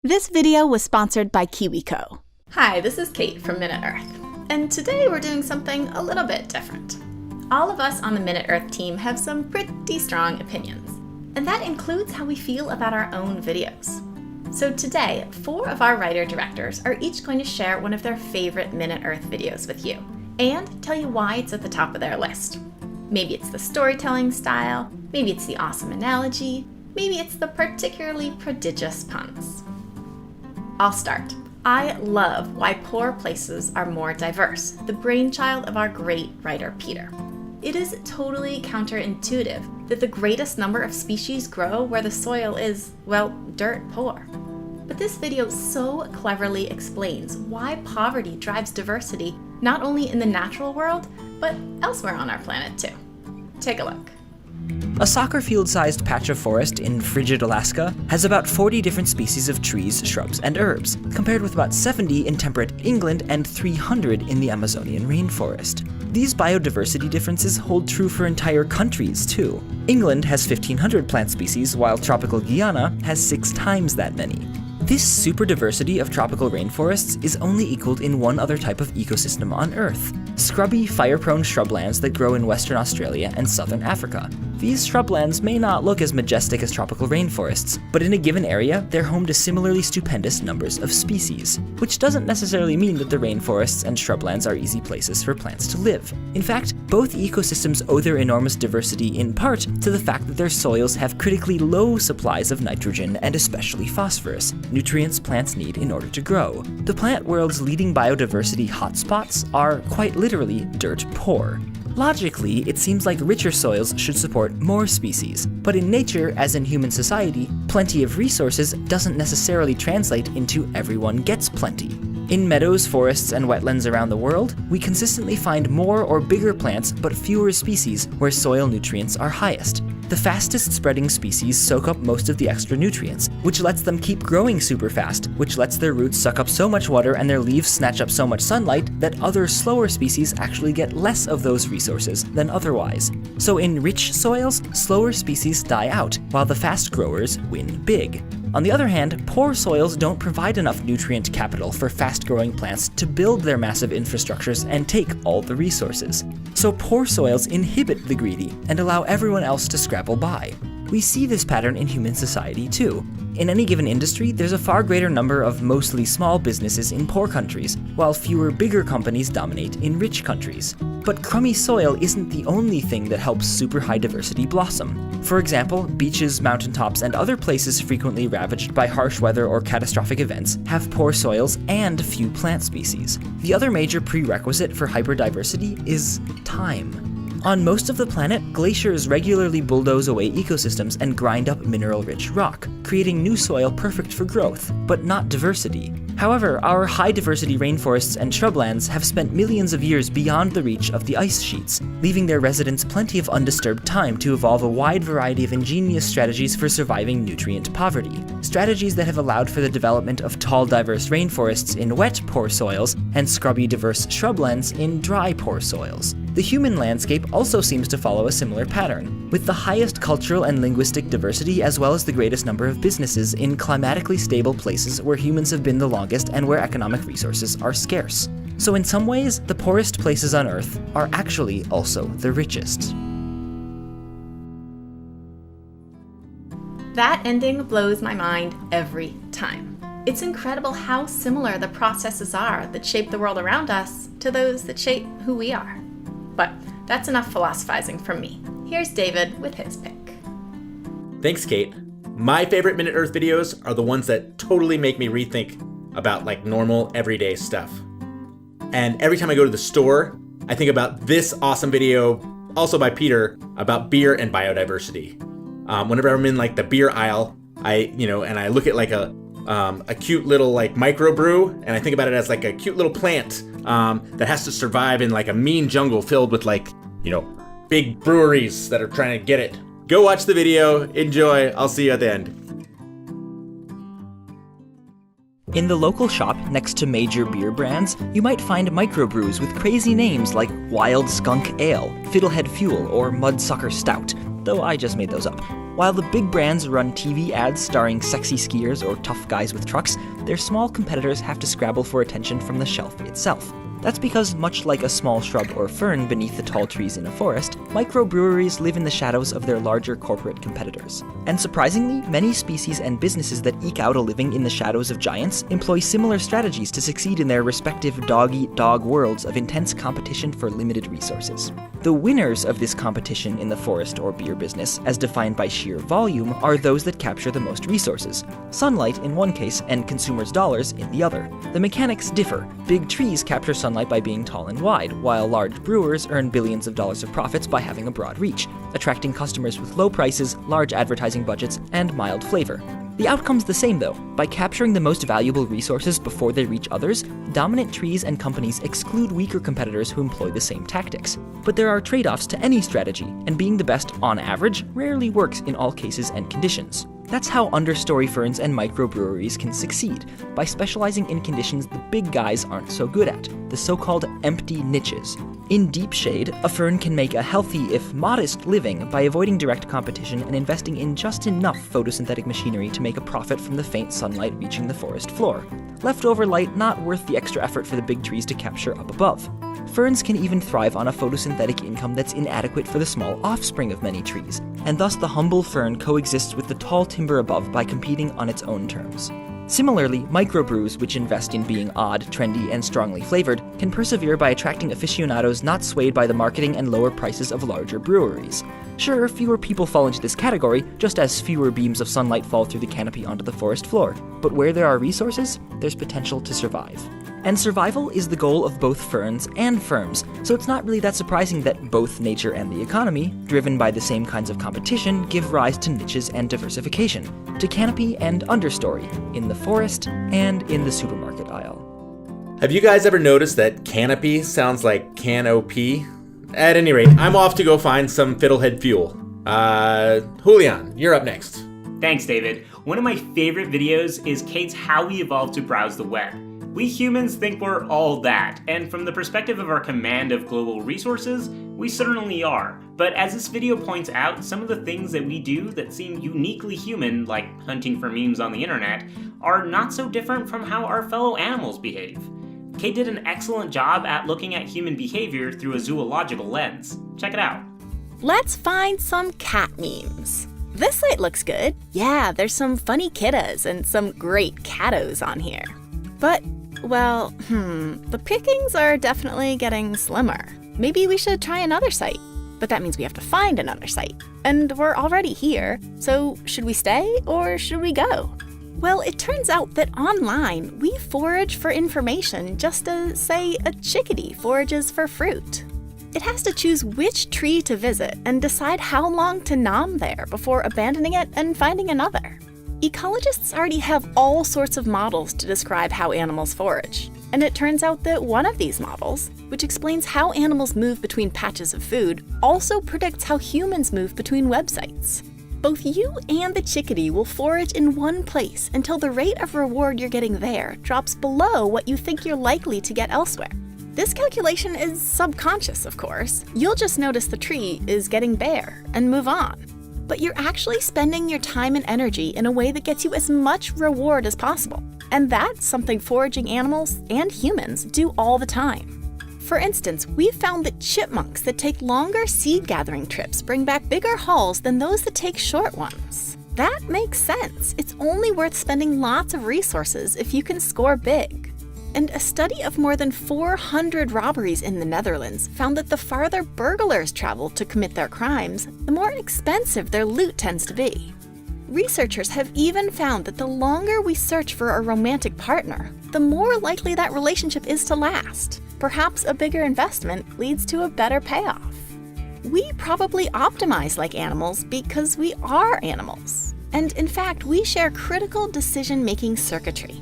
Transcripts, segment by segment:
This video was sponsored by KiwiCo. Hi, this is Kate from MinuteEarth, and today we're doing something a little bit different. All of us on the MinuteEarth team have some pretty strong opinions, and that includes how we feel about our own videos. So today, 4 of our writer-directors are each going to share one of their favorite MinuteEarth videos with you, and tell you why it's at the top of their list. Maybe it's the storytelling style, maybe it's the awesome analogy, maybe it's the particularly prodigious puns. I'll start. I love why poor places are more diverse, the brainchild of our great writer Peter. It is totally counterintuitive that the greatest number of species grow where the soil is, well, dirt poor. But this video so cleverly explains why poverty drives diversity not only in the natural world, but elsewhere on our planet too. Take a look. A soccer field-sized patch of forest in frigid Alaska has about 40 different species of trees, shrubs, and herbs, compared with about 70 in temperate England and 300 in the Amazonian rainforest. These biodiversity differences hold true for entire countries, too. England has 1,500 plant species, while tropical Guyana has 6 times that many. This super diversity of tropical rainforests is only equaled in one other type of ecosystem on Earth: scrubby, fire-prone shrublands that grow in Western Australia and Southern Africa. These shrublands may not look as majestic as tropical rainforests, but in a given area, they're home to similarly stupendous numbers of species, which doesn't necessarily mean that the rainforests and shrublands are easy places for plants to live. In fact, both ecosystems owe their enormous diversity in part to the fact that their soils have critically low supplies of nitrogen and especially phosphorus, nutrients plants need in order to grow. The plant world's leading biodiversity hotspots are quite literally dirt poor. Logically, it seems like richer soils should support more species, but in nature, as in human society, plenty of resources doesn't necessarily translate into everyone gets plenty. In meadows, forests, and wetlands around the world, we consistently find more or bigger plants but fewer species where soil nutrients are highest. The fastest spreading species soak up most of the extra nutrients, which lets them keep growing super fast, which lets their roots suck up so much water and their leaves snatch up so much sunlight that other slower species actually get less of those resources than otherwise. So in rich soils, slower species die out, while the fast growers win big. On the other hand, poor soils don't provide enough nutrient capital for fast-growing plants to build their massive infrastructures and take all the resources. So poor soils inhibit the greedy and allow everyone else to scrabble by. We see this pattern in human society too. In any given industry, there's a far greater number of mostly small businesses in poor countries, while fewer bigger companies dominate in rich countries. But crummy soil isn't the only thing that helps super high diversity blossom. For example, beaches, mountaintops, and other places frequently ravaged by harsh weather or catastrophic events have poor soils and few plant species. The other major prerequisite for hyperdiversity is time. On most of the planet, glaciers regularly bulldoze away ecosystems and grind up mineral-rich rock, creating new soil perfect for growth, but not diversity. However, our high-diversity rainforests and shrublands have spent millions of years beyond the reach of the ice sheets, leaving their residents plenty of undisturbed time to evolve a wide variety of ingenious strategies for surviving nutrient poverty. Strategies that have allowed for the development of tall, diverse rainforests in wet, poor soils and scrubby, diverse shrublands in dry, poor soils. The human landscape also seems to follow a similar pattern, with the highest cultural and linguistic diversity as well as the greatest number of businesses in climatically stable places where humans have been the longest and where economic resources are scarce. So in some ways, the poorest places on Earth are actually also the richest. That ending blows my mind every time. It's incredible how similar the processes are that shape the world around us to those that shape who we are. But that's enough philosophizing from me. Here's David with his pick. Thanks, Kate. My favorite MinuteEarth videos are the ones that totally make me rethink about like normal everyday stuff. And every time I go to the store, I think about this awesome video, also by Peter, about beer and biodiversity. Whenever I'm in like the beer aisle, I look at like a cute little like microbrew, and I think about it as like a cute little plant that has to survive in like a mean jungle filled with like, big breweries that are trying to get it. Go watch the video, enjoy, I'll see you at the end. In the local shop next to major beer brands, you might find microbrews with crazy names like Wild Skunk Ale, Fiddlehead Fuel, or Mudsucker Stout. though I just made those up. While the big brands run TV ads starring sexy skiers or tough guys with trucks, their small competitors have to scrabble for attention from the shelf itself. That's because, much like a small shrub or fern beneath the tall trees in a forest, microbreweries live in the shadows of their larger corporate competitors. And surprisingly, many species and businesses that eke out a living in the shadows of giants employ similar strategies to succeed in their respective dog-eat-dog worlds of intense competition for limited resources. The winners of this competition in the forest or beer business, as defined by sheer volume, are those that capture the most resources. Sunlight in one case and consumers' dollars in the other. The mechanics differ. Big trees capture sunlight by being tall and wide, while large brewers earn billions of dollars of profits by having a broad reach, attracting customers with low prices, large advertising budgets, and mild flavor. The outcome's the same though. By capturing the most valuable resources before they reach others, dominant trees and companies exclude weaker competitors who employ the same tactics. But there are trade-offs to any strategy, and being the best on average rarely works in all cases and conditions. That's how understory ferns and microbreweries can succeed, by specializing in conditions the big guys aren't so good at, the so-called empty niches. In deep shade, a fern can make a healthy, if modest, living by avoiding direct competition and investing in just enough photosynthetic machinery to make a profit from the faint sunlight reaching the forest floor. Leftover light not worth the extra effort for the big trees to capture up above. Ferns can even thrive on a photosynthetic income that's inadequate for the small offspring of many trees, and thus the humble fern coexists with the tall timber above by competing on its own terms. Similarly, microbrews, which invest in being odd, trendy, and strongly flavored, can persevere by attracting aficionados not swayed by the marketing and lower prices of larger breweries. Sure, fewer people fall into this category, just as fewer beams of sunlight fall through the canopy onto the forest floor. But where there are resources, there's potential to survive. And survival is the goal of both ferns and firms, so it's not really that surprising that both nature and the economy, driven by the same kinds of competition, give rise to niches and diversification, to canopy and understory, in the forest and in the supermarket aisle. Have you guys ever noticed that canopy sounds like can-o-p? At any rate, I'm off to go find some fiddlehead fuel. Julian, you're up next. Thanks, David. One of my favorite videos is Kate's How We Evolved to Browse the Web. We humans think we're all that, and from the perspective of our command of global resources, we certainly are. But as this video points out, some of the things that we do that seem uniquely human, like hunting for memes on the internet, are not so different from how our fellow animals behave. Kate did an excellent job at looking at human behavior through a zoological lens. Check it out. Let's find some cat memes. This site looks good. Yeah, there's some funny kittas and some great cattos on here. But, well, the pickings are definitely getting slimmer. Maybe we should try another site. But that means we have to find another site. And we're already here, so should we stay or should we go? Well, it turns out that online, we forage for information just as, say, a chickadee forages for fruit. It has to choose which tree to visit and decide how long to nom there before abandoning it and finding another. Ecologists already have all sorts of models to describe how animals forage. And it turns out that one of these models, which explains how animals move between patches of food, also predicts how humans move between websites. Both you and the chickadee will forage in one place until the rate of reward you're getting there drops below what you think you're likely to get elsewhere. This calculation is subconscious, of course. You'll just notice the tree is getting bare and move on. But you're actually spending your time and energy in a way that gets you as much reward as possible. And that's something foraging animals and humans do all the time. For instance, we've found that chipmunks that take longer seed gathering trips bring back bigger hauls than those that take short ones. That makes sense. It's only worth spending lots of resources if you can score big. And a study of more than 400 robberies in the Netherlands found that the farther burglars travel to commit their crimes, the more expensive their loot tends to be. Researchers have even found that the longer we search for a romantic partner, the more likely that relationship is to last. Perhaps a bigger investment leads to a better payoff. We probably optimize like animals because we are animals. And in fact, we share critical decision-making circuitry.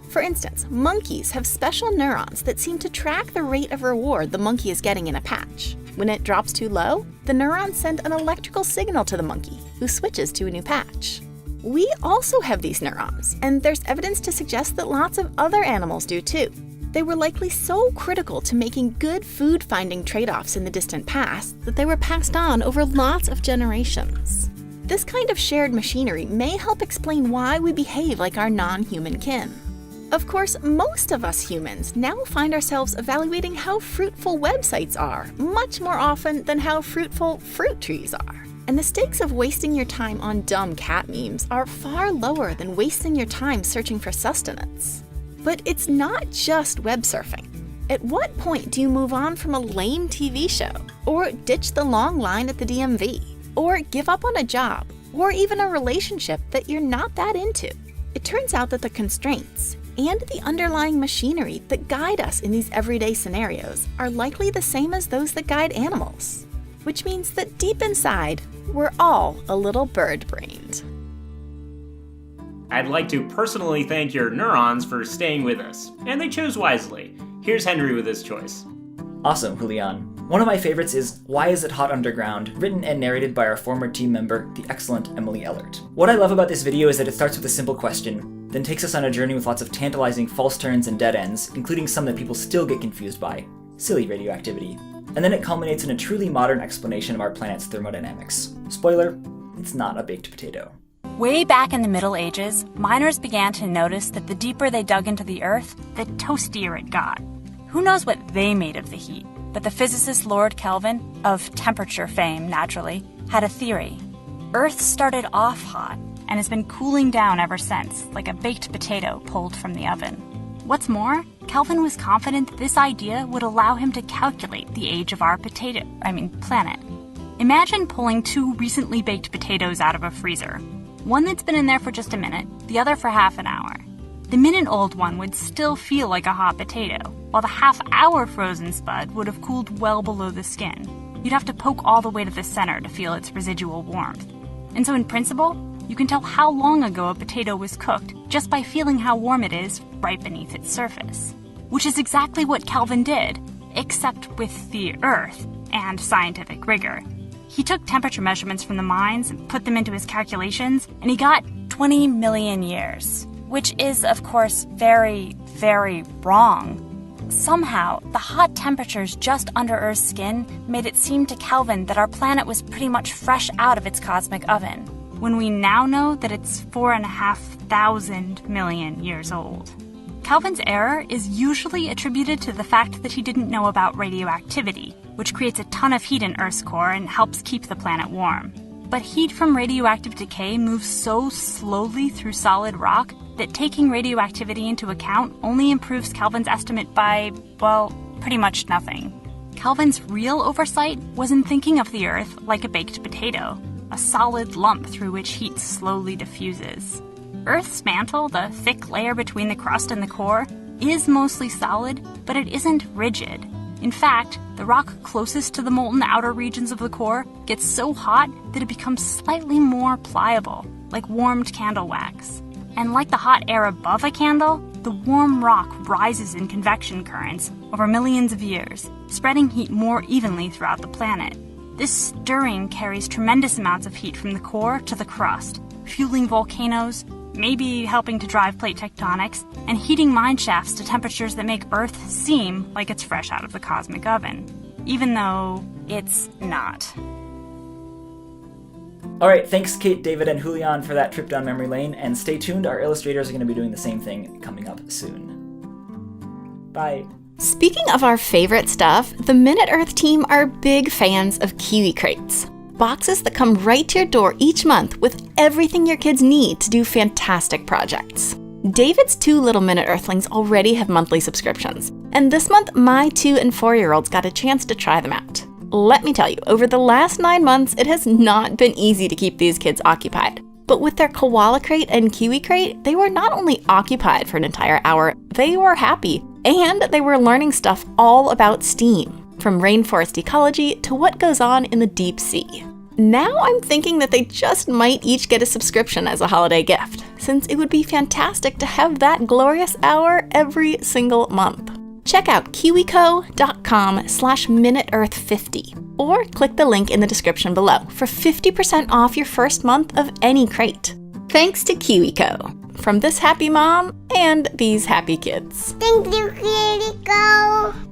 For instance, monkeys have special neurons that seem to track the rate of reward the monkey is getting in a patch. When it drops too low, the neurons send an electrical signal to the monkey, who switches to a new patch. We also have these neurons, and there's evidence to suggest that lots of other animals do too. They were likely so critical to making good food-finding trade-offs in the distant past that they were passed on over lots of generations. This kind of shared machinery may help explain why we behave like our non-human kin. Of course, most of us humans now find ourselves evaluating how fruitful websites are much more often than how fruitful fruit trees are. And the stakes of wasting your time on dumb cat memes are far lower than wasting your time searching for sustenance. But it's not just web surfing. At what point do you move on from a lame TV show, or ditch the long line at the DMV, or give up on a job, or even a relationship that you're not that into? It turns out that the constraints and the underlying machinery that guide us in these everyday scenarios are likely the same as those that guide animals, which means that deep inside, we're all a little bird-brained. I'd like to personally thank your neurons for staying with us, and they chose wisely. Here's Henry with his choice. Awesome, Julian. One of my favorites is Why Is It Hot Underground, written and narrated by our former team member, the excellent Emily Ellert. What I love about this video is that it starts with a simple question, then takes us on a journey with lots of tantalizing false turns and dead ends, including some that people still get confused by. Silly radioactivity. And then it culminates in a truly modern explanation of our planet's thermodynamics. Spoiler, it's not a baked potato. Way back in the Middle Ages, miners began to notice that the deeper they dug into the Earth, the toastier it got. Who knows what they made of the heat? But the physicist Lord Kelvin, of temperature fame naturally, had a theory. Earth started off hot and has been cooling down ever since, like a baked potato pulled from the oven. What's more, Kelvin was confident that this idea would allow him to calculate the age of our planet. Imagine pulling 2 recently baked potatoes out of a freezer. One that's been in there for just a minute, the other for half an hour. The minute-old one would still feel like a hot potato, while the half-hour frozen spud would have cooled well below the skin. You'd have to poke all the way to the center to feel its residual warmth. And so in principle, you can tell how long ago a potato was cooked just by feeling how warm it is right beneath its surface. Which is exactly what Kelvin did, except with the Earth and scientific rigor. He took temperature measurements from the mines and put them into his calculations, and he got 20 million years, which is, of course, very, very wrong. Somehow, the hot temperatures just under Earth's skin made it seem to Kelvin that our planet was pretty much fresh out of its cosmic oven, when we now know that it's 4,500 million years old. Kelvin's error is usually attributed to the fact that he didn't know about radioactivity, which creates a ton of heat in Earth's core and helps keep the planet warm. But heat from radioactive decay moves so slowly through solid rock that taking radioactivity into account only improves Kelvin's estimate by, well, pretty much nothing. Kelvin's real oversight was in thinking of the Earth like a baked potato, a solid lump through which heat slowly diffuses. Earth's mantle, the thick layer between the crust and the core, is mostly solid, but it isn't rigid. In fact, the rock closest to the molten outer regions of the core gets so hot that it becomes slightly more pliable, like warmed candle wax. And like the hot air above a candle, the warm rock rises in convection currents over millions of years, spreading heat more evenly throughout the planet. This stirring carries tremendous amounts of heat from the core to the crust, fueling volcanoes, maybe helping to drive plate tectonics, and heating mine shafts to temperatures that make Earth seem like it's fresh out of the cosmic oven, even though it's not. Alright, thanks Kate, David, and Julian for that trip down memory lane, and stay tuned, our illustrators are going to be doing the same thing coming up soon. Bye. Speaking of our favorite stuff, the MinuteEarth team are big fans of Kiwi Crates. Boxes that come right to your door each month with everything your kids need to do fantastic projects. David's 2 little MinuteEarthlings already have monthly subscriptions, and this month my 2 and 4-year-olds got a chance to try them out. Let me tell you, over the last 9 months, it has not been easy to keep these kids occupied. But with their Koala Crate and Kiwi Crate, they were not only occupied for an entire hour, they were happy, and they were learning stuff all about steam, from rainforest ecology to what goes on in the deep sea. Now I'm thinking that they just might each get a subscription as a holiday gift, since it would be fantastic to have that glorious hour every single month. Check out kiwico.com/MinuteEarth50 or click the link in the description below for 50% off your first month of any crate. Thanks to KiwiCo. from this happy mom and these happy kids. Thank you, Kitty Go.